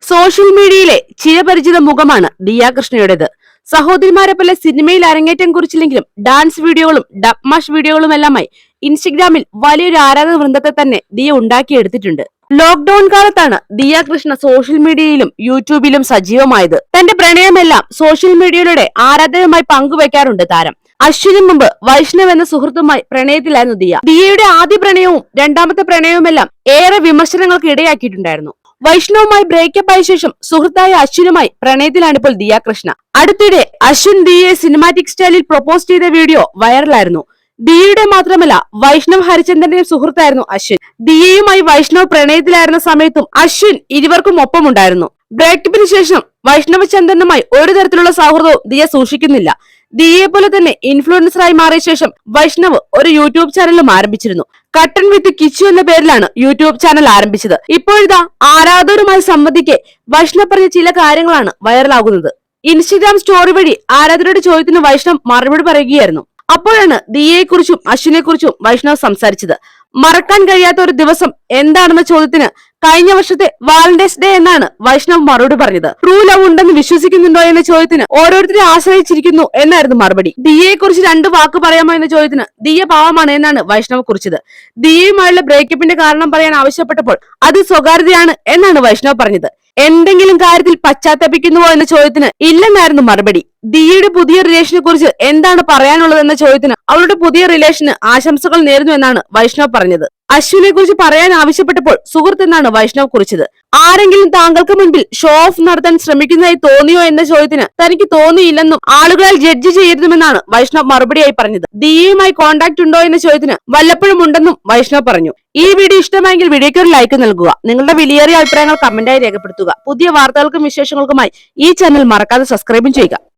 Social മീഡിയയിലെ ചിരപരിചിത മുഖമാണ് ദിയ കൃഷ്ണയുടേത്. സഹോദരിമാരെ പോലെ സിനിമയിൽ അരങ്ങേറ്റം കുറിച്ചില്ലെങ്കിലും ഡാൻസ് വീഡിയോകളും ഡബ്മാഷ് വീഡിയോകളും എല്ലാമായി ഇൻസ്റ്റഗ്രാമിൽ വലിയൊരു ആരാധക വൃന്ദത്തെ തന്നെ ദിയ ഉണ്ടാക്കിയെടുത്തിട്ടുണ്ട്. ലോക്ക്ഡൌൺ കാലത്താണ് ദിയ കൃഷ്ണ സോഷ്യൽ മീഡിയയിലും യൂട്യൂബിലും സജീവമായത്. തന്റെ പ്രണയമെല്ലാം സോഷ്യൽ മീഡിയയിലൂടെ ആരാധകരുമായി പങ്കുവെക്കാറുണ്ട് താരം. അശ്വിനും മുമ്പ് വൈഷ്ണവ് എന്ന സുഹൃത്തുമായി പ്രണയത്തിലായിരുന്നു ദിയ. ദിയയുടെ ആദ്യ പ്രണയവും രണ്ടാമത്തെ പ്രണയവുമെല്ലാം ഏറെ വിമർശനങ്ങൾക്ക് ഇടയാക്കിയിട്ടുണ്ടായിരുന്നു. വൈഷ്ണവുമായി ബ്രേക്കപ്പ് ആയ ശേഷം സുഹൃത്തായ അശ്വിനുമായി പ്രണയത്തിലാണ് ഇപ്പോൾ ദിയ കൃഷ്ണ. അടുത്തിടെ അശ്വിൻ ദിയയെ സിനിമാറ്റിക് സ്റ്റൈലിൽ പ്രൊപ്പോസ് ചെയ്ത വീഡിയോ വൈറലായിരുന്നു. ദിയയുടെ മാത്രമല്ല വൈഷ്ണവ് ഹരിചന്ദന്റെയും സുഹൃത്തായിരുന്നു അശ്വിൻ. ദിയയുമായി വൈഷ്ണവ് പ്രണയത്തിലായിരുന്ന സമയത്തും അശ്വിൻ ഇരുവർക്കും ഒപ്പമുണ്ടായിരുന്നു. ബ്രേക്കപ്പിന് ശേഷം വൈഷ്ണവ് ചന്ദനുമായി ഒരു തരത്തിലുള്ള സൗഹൃദവും ദിയ സൂക്ഷിക്കുന്നില്ല. ദിയയെ പോലെ തന്നെ ഇൻഫ്ലുവൻസറായി മാറിയ ശേഷം വൈഷ്ണവ് ഒരു യൂട്യൂബ് ചാനലും ആരംഭിച്ചിരുന്നു. കട്ടൻ വിത്ത് കിച്ചു എന്ന പേരിലാണ് യൂട്യൂബ് ചാനൽ ആരംഭിച്ചത്. ഇപ്പോഴിതാ ആരാധകരുമായി സംവദിക്കെ വൈഷ്ണവ് പറഞ്ഞ ചില കാര്യങ്ങളാണ് വൈറലാകുന്നത്. ഇൻസ്റ്റഗ്രാം സ്റ്റോറി വഴി ആരാധകരുടെ ചോദ്യത്തിന് വൈഷ്ണവ് മറുപടി പറയുകയായിരുന്നു. അപ്പോഴാണ് ദിയയെക്കുറിച്ചും അശ്വിനെക്കുറിച്ചും വൈഷ്ണവ് സംസാരിച്ചത്. മറക്കാൻ കഴിയാത്ത ഒരു ദിവസം എന്താണെന്ന ചോദ്യത്തിന് കഴിഞ്ഞ വർഷത്തെ വാലന്റൈൻസ് ഡേ എന്നാണ് വൈഷ്ണവ് മറുപടി പറഞ്ഞത്. ട്രൂ ലവ് ഉണ്ടെന്ന് വിശ്വസിക്കുന്നുണ്ടോ എന്ന ചോദ്യത്തിന് ഓരോരുത്തരെ ആശ്രയിച്ചിരിക്കുന്നു എന്നായിരുന്നു മറുപടി. ദിയയെക്കുറിച്ച് 2 വാക്ക് പറയാമോ എന്ന ചോദ്യത്തിന് ദിയ പാവമാണ് എന്നാണ് വൈഷ്ണവ് കുറിച്ചത്. ദിയയുമായുള്ള ബ്രേക്കപ്പിന്റെ കാരണം പറയാൻ ആവശ്യപ്പെട്ടപ്പോൾ അത് സ്വകാര്യതയാണ് എന്നാണ് വൈഷ്ണവ് പറഞ്ഞത്. എന്തെങ്കിലും കാര്യത്തിൽ പശ്ചാത്തപിക്കുന്നുവോ എന്ന ചോദ്യത്തിന് ഇല്ലെന്നായിരുന്നു മറുപടി. ദിയയുടെ പുതിയ റിലേഷനെ കുറിച്ച് എന്താണ് പറയാനുള്ളത് എന്ന ചോദ്യത്തിന് അവളുടെ പുതിയ റിലേഷന് ആശംസകൾ നേരുന്നു എന്നാണ് വൈഷ്ണവ് പറഞ്ഞത്. അശ്വിനെ കുറിച്ച് പറയാൻ ആവശ്യപ്പെട്ടപ്പോൾ സുഹൃത്ത് എന്നാണ് വൈഷ്ണവ് കുറിച്ചത്. ആരെങ്കിലും താങ്കൾക്ക് മുൻപിൽ ഷോ ഓഫ് നടത്താൻ ശ്രമിക്കുന്നതായി തോന്നിയോ എന്ന ചോദ്യത്തിന് തനിക്ക് തോന്നിയില്ലെന്നും ആളുകളാൽ ജഡ്ജ് ചെയ്യരുതുമെന്നാണ് വൈഷ്ണവ് മറുപടിയായി പറഞ്ഞത്. ദിയയുമായി കോണ്ടാക്ട് ഉണ്ടോ എന്ന ചോദ്യത്തിന് വല്ലപ്പോഴും ഉണ്ടെന്നും വൈഷ്ണവ് പറഞ്ഞു. ഈ വീഡിയോ ഇഷ്ടമായെങ്കിൽ വീഡിയോയ്ക്ക് ഒരു ലൈക്ക് നൽകുക. നിങ്ങളുടെ വിലയേറിയ അഭിപ്രായങ്ങൾ കമന്റായി രേഖപ്പെടുത്തുക. പുതിയ വാർത്തകൾക്കും വിശേഷങ്ങൾക്കുമായി ഈ ചാനൽ മറക്കാതെ സബ്സ്ക്രൈബും ചെയ്യുക.